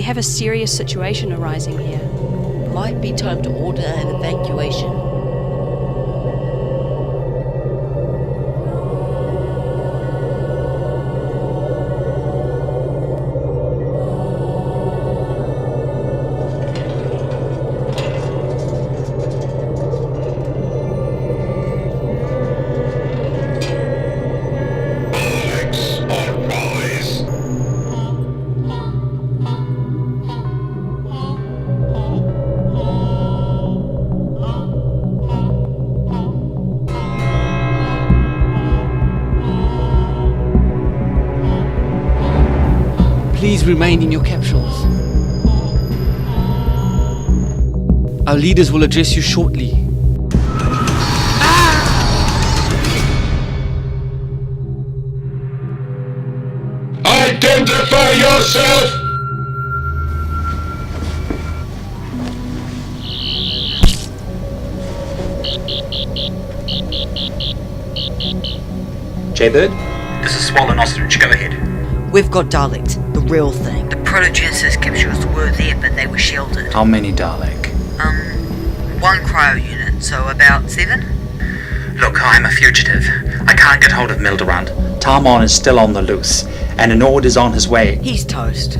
have a serious situation arising here. Might be time to order an evacuation. Please remain in your capsules. Our leaders will address you shortly. Identify yourself! Jaybird? This is Swollen Ostrich, go ahead. We've got Daleks, the real thing. The protogenesis capsules were there, but they were shielded. How many Dalek? One cryo unit, so about 7? Look, I'm a fugitive. I can't get hold of Mildurand. Tarmon is still on the loose, and an Ord is on his way. He's toast.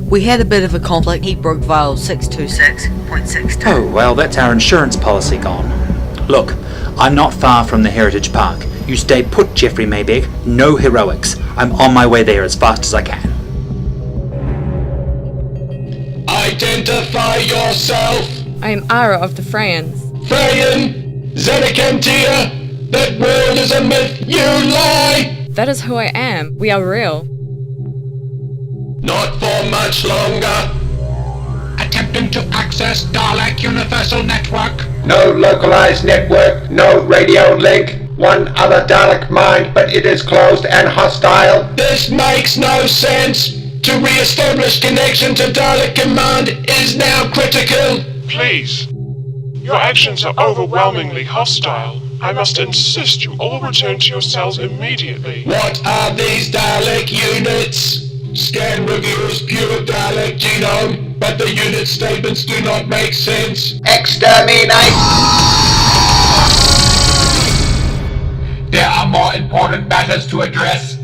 We had a bit of a conflict. He broke vial 626.62. Oh, well, that's our insurance policy gone. Look, I'm not far from the Heritage Park. You stay put, Jeffrey Maybeck. No heroics. I'm on my way there as fast as I can. Identify yourself! I am Ara of the Freyans. Freyan! Zedecantia! That world is a myth, you lie! That is who I am. We are real. Not for much longer. Attempting to access Dalek Universal Network. No localized network, no radio link. One other Dalek mind, but it is closed and hostile. This makes no sense. To re-establish connection to Dalek Command is now critical. Please. Your actions are overwhelmingly hostile. I must insist you all return to your cells immediately. What are these Dalek units? Scan reveals pure Dalek genome, but the unit statements do not make sense. Exterminate! There are more important matters to address.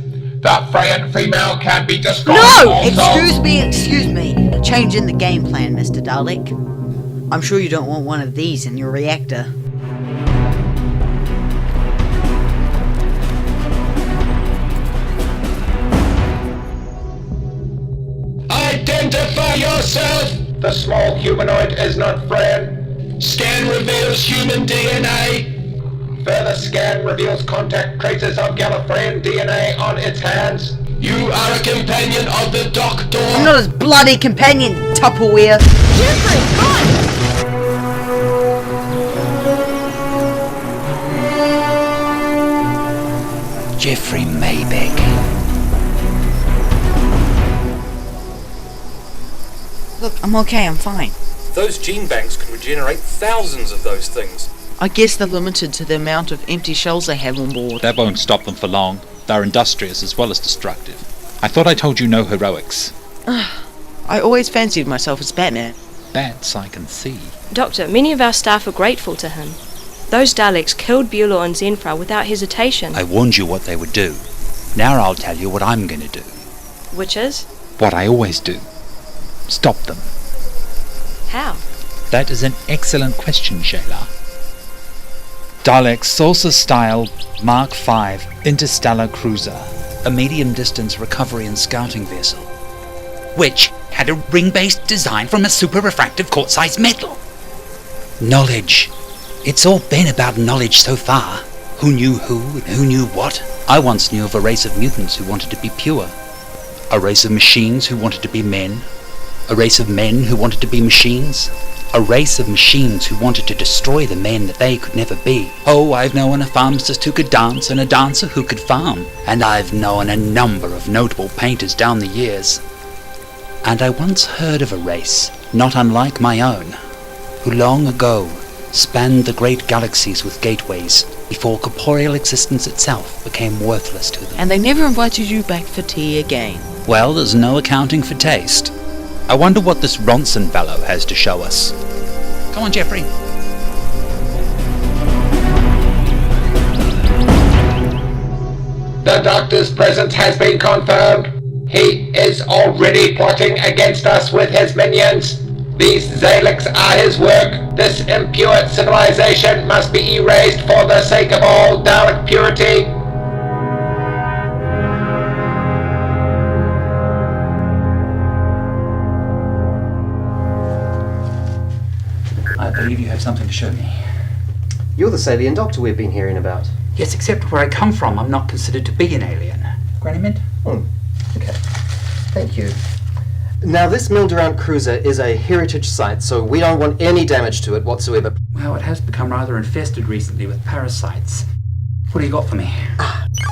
The Freyan female can be destroyed. No! Also. Excuse me. Changing the game plan, Mr. Dalek. I'm sure you don't want one of these in your reactor. Identify yourself! The small humanoid is not Freyan. Scan reveals human DNA. Further scan reveals contact traces of Gallifreyan DNA on its hands. You are a companion of the Doctor. I'm not his bloody companion, Tupperware. Jeffrey, run! Jeffrey Maybeck. Look, I'm okay, I'm fine. Those gene banks could regenerate thousands of those things. I guess they're limited to the amount of empty shells they have on board. That won't stop them for long. They're industrious as well as destructive. I thought I told you no heroics. I always fancied myself as Batman. Bats I can see. Doctor, many of our staff are grateful to him. Those Daleks killed Beulah and Zenfra without hesitation. I warned you what they would do. Now I'll tell you what I'm going to do. Which is? What I always do. Stop them. How? That is an excellent question, Shayla. Dalek Saucer-style Mark V interstellar cruiser, a medium-distance recovery and scouting vessel, which had a ring-based design from a super-refractive quartz-sized metal. Knowledge. It's all been about knowledge so far. Who knew who and who knew what? I once knew of a race of mutants who wanted to be pure, a race of machines who wanted to be men, a race of men who wanted to be machines, a race of machines who wanted to destroy the men that they could never be. Oh, I've known a pharmacist who could dance and a dancer who could farm, and I've known a number of notable painters down the years. And I once heard of a race, not unlike my own, who long ago spanned the great galaxies with gateways before corporeal existence itself became worthless to them. And they never invited you back for tea again. Well, there's no accounting for taste. I wonder what this Ronson fellow has to show us. Come on, Jeffrey. The Doctor's presence has been confirmed. He is already plotting against us with his minions. These Zaliks are his work. This impure civilization must be erased for the sake of all Dalek purity. I believe you have something to show me. You're the Salian doctor we've been hearing about. Yes, except where I come from, I'm not considered to be an alien. Granny Mint? Okay. Thank you. Now, this milled-around cruiser is a heritage site, so we don't want any damage to it whatsoever. Well, it has become rather infested recently with parasites. What do you got for me?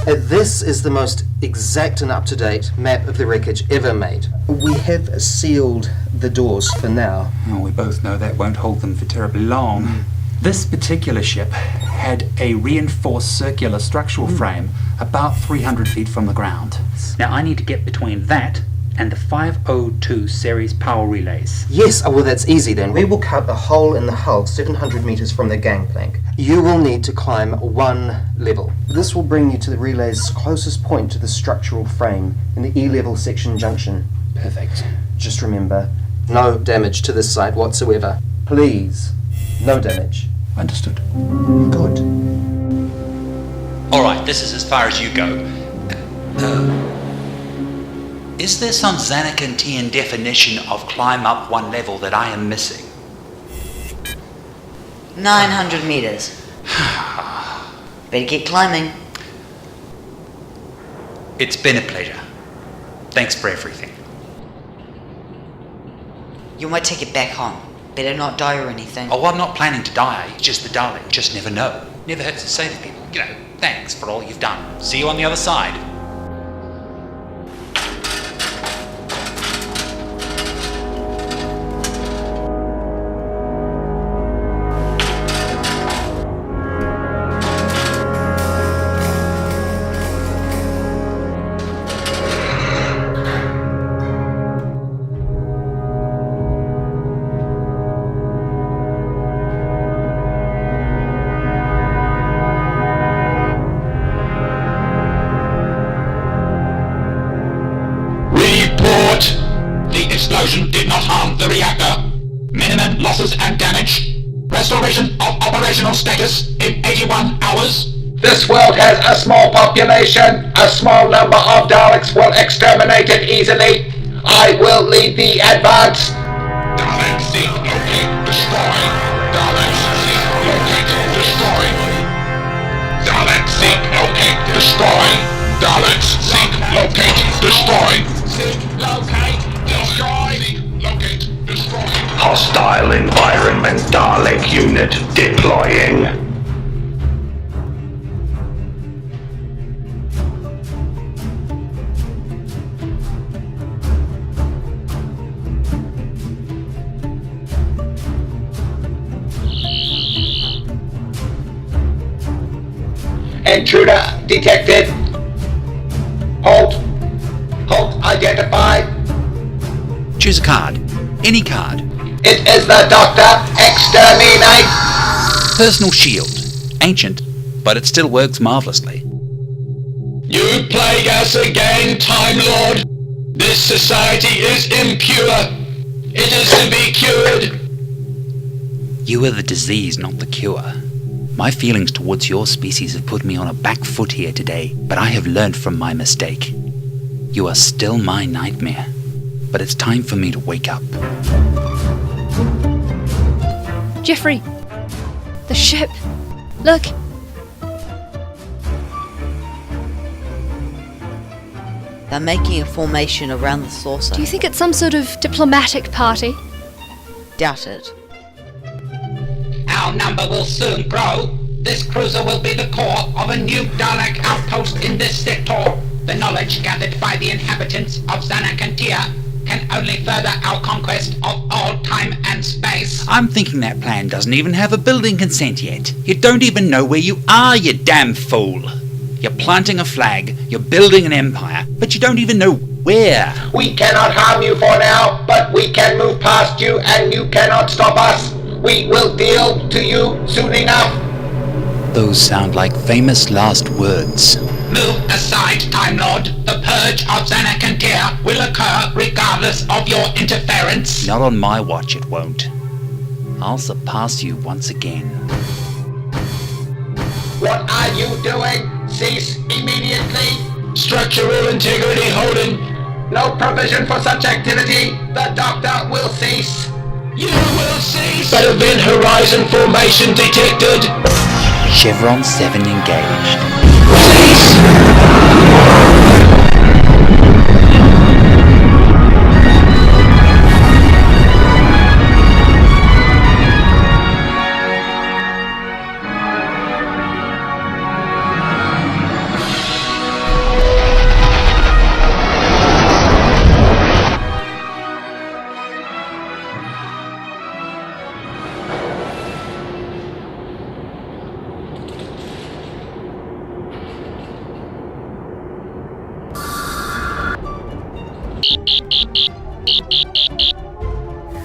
This is the most exact and up-to-date map of the wreckage ever made. We have sealed the doors for now. Oh, we both know that won't hold them for terribly long. This particular ship had a reinforced circular structural frame about 300 feet from the ground. Now I need to get between that and the 502 series power relays. Yes, well that's easy then. We will cut a hole in the hull 700 meters from the gangplank. You will need to climb one level. This will bring you to the relay's closest point to the structural frame in the E-level section junction. Perfect. Just remember, no damage to this site whatsoever. Please, no damage. Understood. Good. Alright, this is as far as you go. Is there some Xanakantian definition of climb up one level that I am missing? 900 meters. Better get climbing. It's been a pleasure. Thanks for everything. You might take it back home. Better not die or anything. Oh, I'm not planning to die. It's just the Dalek. Just never know. Never hurts to say to people, thanks for all you've done. See you on the other side. Explosion did not harm the reactor. Minimum losses and damage. Restoration of operational status in 81 hours. This world has a small population. A small number of Daleks will exterminate it easily. I will lead the advance. Daleks seek, locate, destroy. Daleks seek, locate, destroy. Daleks seek, locate, destroy. Daleks seek, locate, destroy. Seek, locate, destroy. Locate, destroy. Hostile environment Dalek unit deploying. Intruder detected. Halt. Halt identified. Choose a card. Any card. It is the Doctor. Exterminate. Personal shield. Ancient, but it still works marvelously. You plague us again, Time Lord. This society is impure. It is to be cured. You are the disease, not the cure. My feelings towards your species have put me on a back foot here today, but I have learned from my mistake. You are still my nightmare, but it's time for me to wake up. Jeffrey! The ship! Look! They're making a formation around the saucer. Do you think it's some sort of diplomatic party? Doubt it. Our number will soon grow. This cruiser will be the core of a new Dalek outpost in this sector. The knowledge gathered by the inhabitants of Xanakantia can only further our conquest of all time and space. I'm thinking that plan doesn't even have a building consent yet. You don't even know where you are, you damn fool. You're planting a flag, you're building an empire, but you don't even know Where? We cannot harm you for now, but we can move past you and you cannot stop us. We will deal to you soon enough. Those sound like famous last words. Move aside, Time Lord. The purge of Zanakantia will occur regardless of your interference. Not on my watch, it won't. I'll surpass you once again. What are you doing? Cease immediately. Structural integrity holding. No provision for such activity. The doctor will cease. You will cease. But event horizon formation detected. Chevron 7 engaged.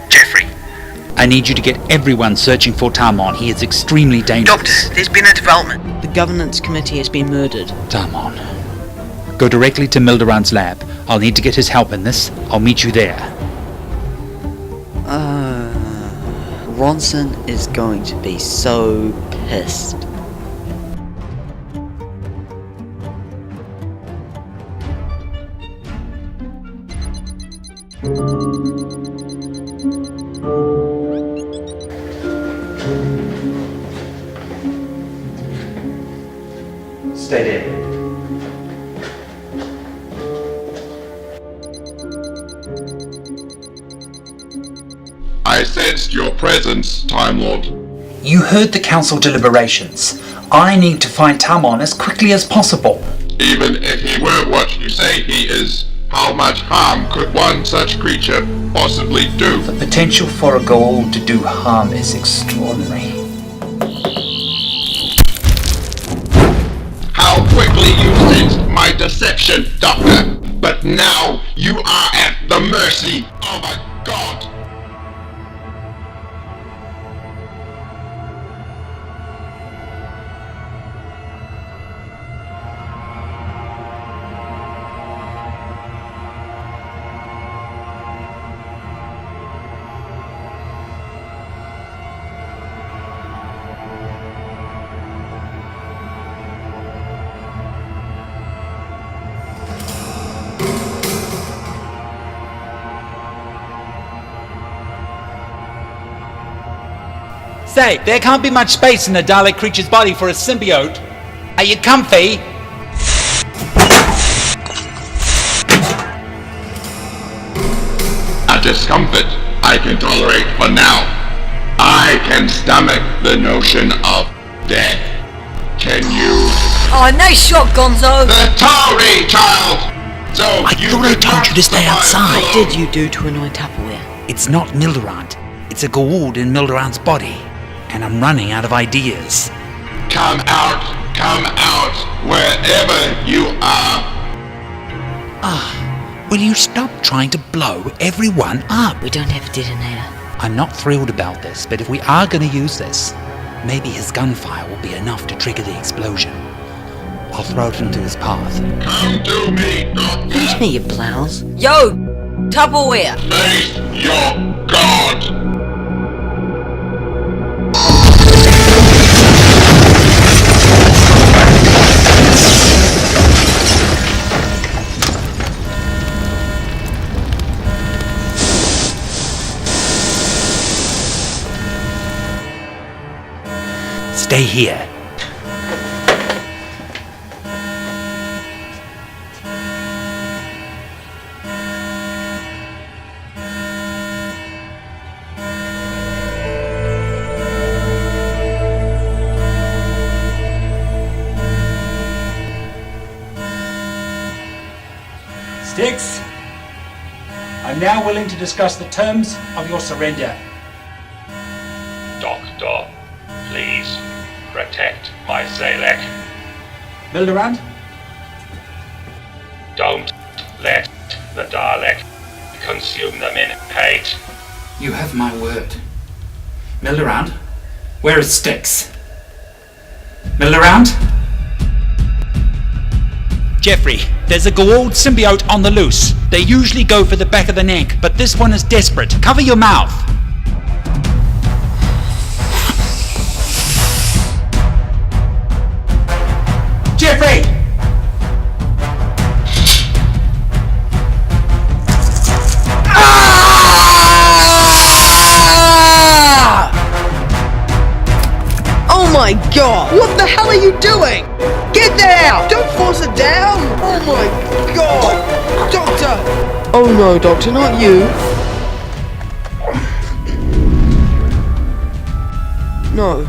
Jeffrey. I need you to get everyone searching for Tamon. He is extremely dangerous. Doctor, there's been a development. The governance committee has been murdered. Tamon. Go directly to Milderan's lab. I'll need to get his help in this. I'll meet you there. Ronson is going to be so pissed. Stay there. I sensed your presence, Time Lord. You heard the council deliberations. I need to find Tamon as quickly as possible. Even if he were what you say he is, how much harm could one such creature possibly do? The potential for a Goa'uld to do harm is extraordinary. How quickly you sensed my deception, Doctor. But now you are at the mercy of a god. Say, there can't be much space in the Dalek creature's body for a symbiote. Are you comfy? A discomfort I can tolerate for now. I can stomach the notion of death. Can you? Oh, nice shot, Gonzo! The Tauri, child! So I thought I told you to stay outside. What did you do to annoy Tupperware? It's not Milderant. It's a Goa'uld in Milderant's body. And I'm running out of ideas. Come out, wherever you are. Will you stop trying to blow everyone up? We don't have a detonator. I'm not thrilled about this, but if we are going to use this, maybe his gunfire will be enough to trigger the explosion. I'll throw it into his path. Come to me, Doctor. Finish me, you plows. Yo, Tupperware! Face your god. Stay here. Sticks, I'm now willing to discuss the terms of your surrender. Doctor, please protect my Zalek. Milderant? Don't let Dalek. Consume them in hate. You have my word. Milderound, where is Styx? Milderound? Jeffrey, there's a Goa'uld symbiote on the loose. They usually go for the back of the neck, but this one is desperate. Cover your mouth. Jeffrey! Oh my god! What the hell are you doing? Get that out! Don't force it down! Oh my god! Doctor! Oh no, Doctor, not you. No.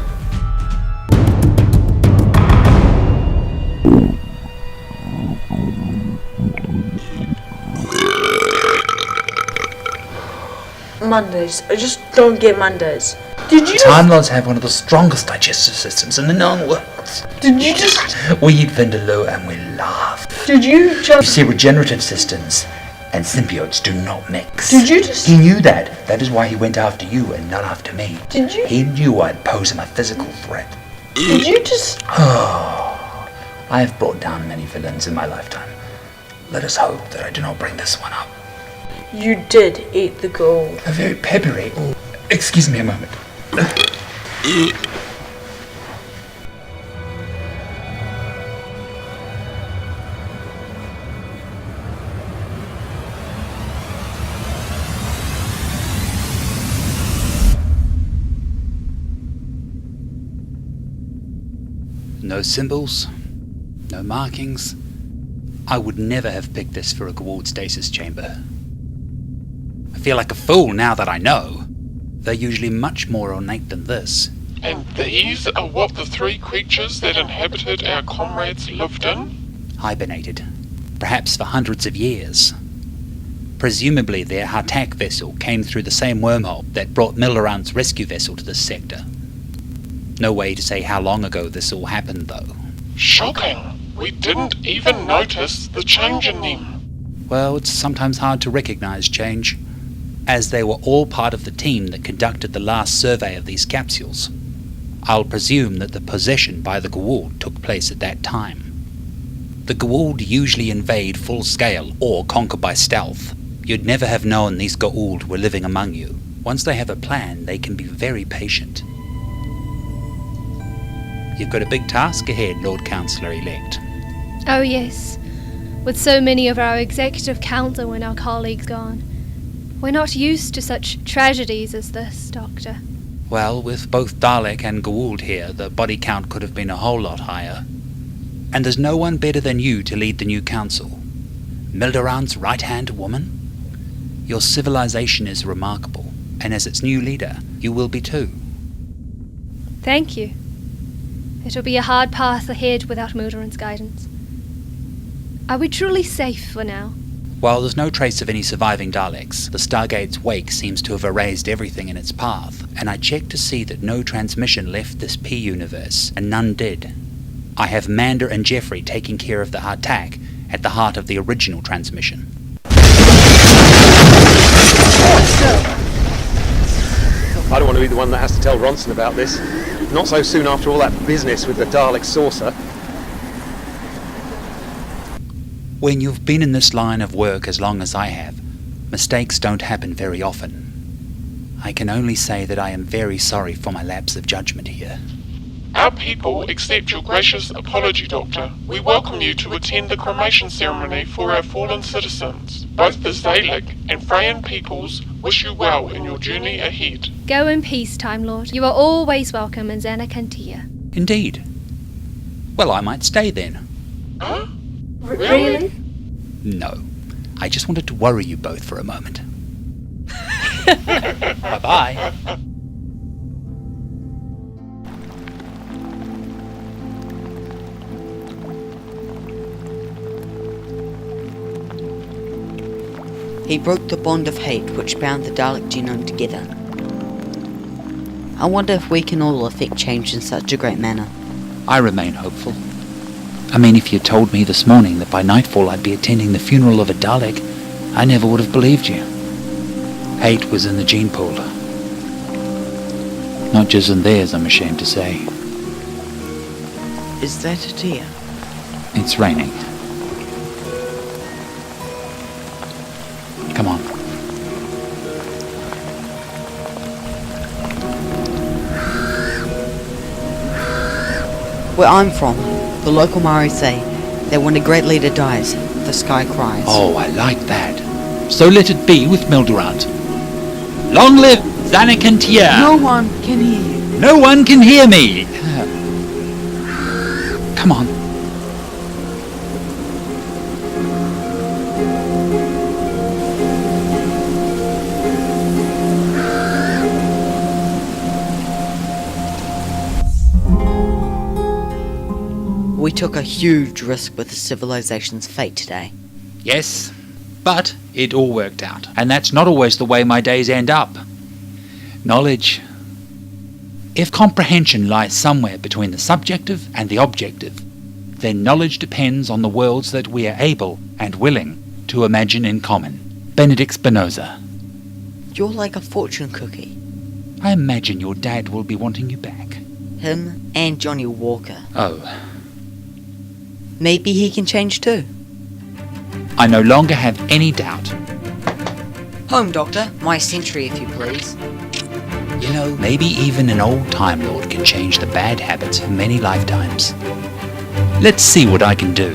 Mondays. I just don't get Mondays. Did you Time Lords have one of the strongest digestive systems in the known worlds. Did you just... We eat Vindaloo and we laugh. Did you just... You see, regenerative systems and symbiotes do not mix. Did you just... He knew that. That is why he went after you and not after me. Did you... He knew I'd pose him a physical threat. Did you just... Oh, I have brought down many villains in my lifetime. Let us hope that I do not bring this one up. You did eat the gold. A very peppery... Excuse me a moment. No symbols, no markings. I would never have picked this for a Goa'uld stasis chamber. I feel like a fool now that I know. They're usually much more ornate than this. And these are what the three creatures that inhabited our comrades lived in? Hibernated, perhaps for hundreds of years. Presumably their Hartak vessel came through the same wormhole that brought Milderound's rescue vessel to this sector. No way to say how long ago this all happened, though. Shocking! We didn't even notice the change in them. Well, it's sometimes hard to recognize change, as they were all part of the team that conducted the last survey of these capsules. I'll presume that the possession by the Goa'uld took place at that time. The Goa'uld usually invade full scale or conquer by stealth. You'd never have known these Goa'uld were living among you. Once they have a plan, they can be very patient. You've got a big task ahead, Lord Councillor-elect. Oh yes, with so many of our executive council and our colleagues gone. We're not used to such tragedies as this, Doctor. Well, with both Dalek and Goa'uld here, the body count could have been a whole lot higher. And there's no one better than you to lead the new council. Milderound's right-hand woman? Your civilization is remarkable, and as its new leader, you will be too. Thank you. It'll be a hard path ahead without Milderound's guidance. Are we truly safe for now? While there's no trace of any surviving Daleks, the Stargate's wake seems to have erased everything in its path, and I checked to see that no transmission left this P-universe, and none did. I have Mander and Jeffrey taking care of the Hartak at the heart of the original transmission. I don't want to be the one that has to tell Ronson about this. Not so soon after all that business with the Dalek saucer. When you've been in this line of work as long as I have, mistakes don't happen very often. I can only say that I am very sorry for my lapse of judgment here. Our people accept your gracious apology, Doctor. We welcome you to attend the cremation ceremony for our fallen citizens. Both the Dalek and Freyan peoples wish you well in your journey ahead. Go in peace, Time Lord. You are always welcome in Xanacantia. Indeed. Well, I might stay then. Huh? Really? No. I just wanted to worry you both for a moment. Bye-bye. He broke the bond of hate which bound the Dalek genome together. I wonder if we can all effect change in such a great manner. I remain hopeful. I mean, if you told me this morning that by nightfall I'd be attending the funeral of a Dalek, I never would have believed you. Hate was in the gene pool. Not just in theirs, I'm ashamed to say. Is that a tear? It's raining. Come on. Where I'm from, the local Maori say that when a great leader dies, the sky cries. Oh, I like that. So let it be with Mildurant. Long live Zanakantia! No one can hear you. No one can hear me! Come on. We took a huge risk with the civilization's fate today. Yes, but it all worked out. And that's not always the way my days end up. Knowledge. If comprehension lies somewhere between the subjective and the objective, then knowledge depends on the worlds that we are able and willing to imagine in common. Benedict Spinoza. You're like a fortune cookie. I imagine your dad will be wanting you back. Him and Johnny Walker. Oh. Maybe he can change too. I no longer have any doubt. Home, Doctor. My century, if you please. You know, maybe even an old Time Lord can change the bad habits of many lifetimes. Let's see what I can do.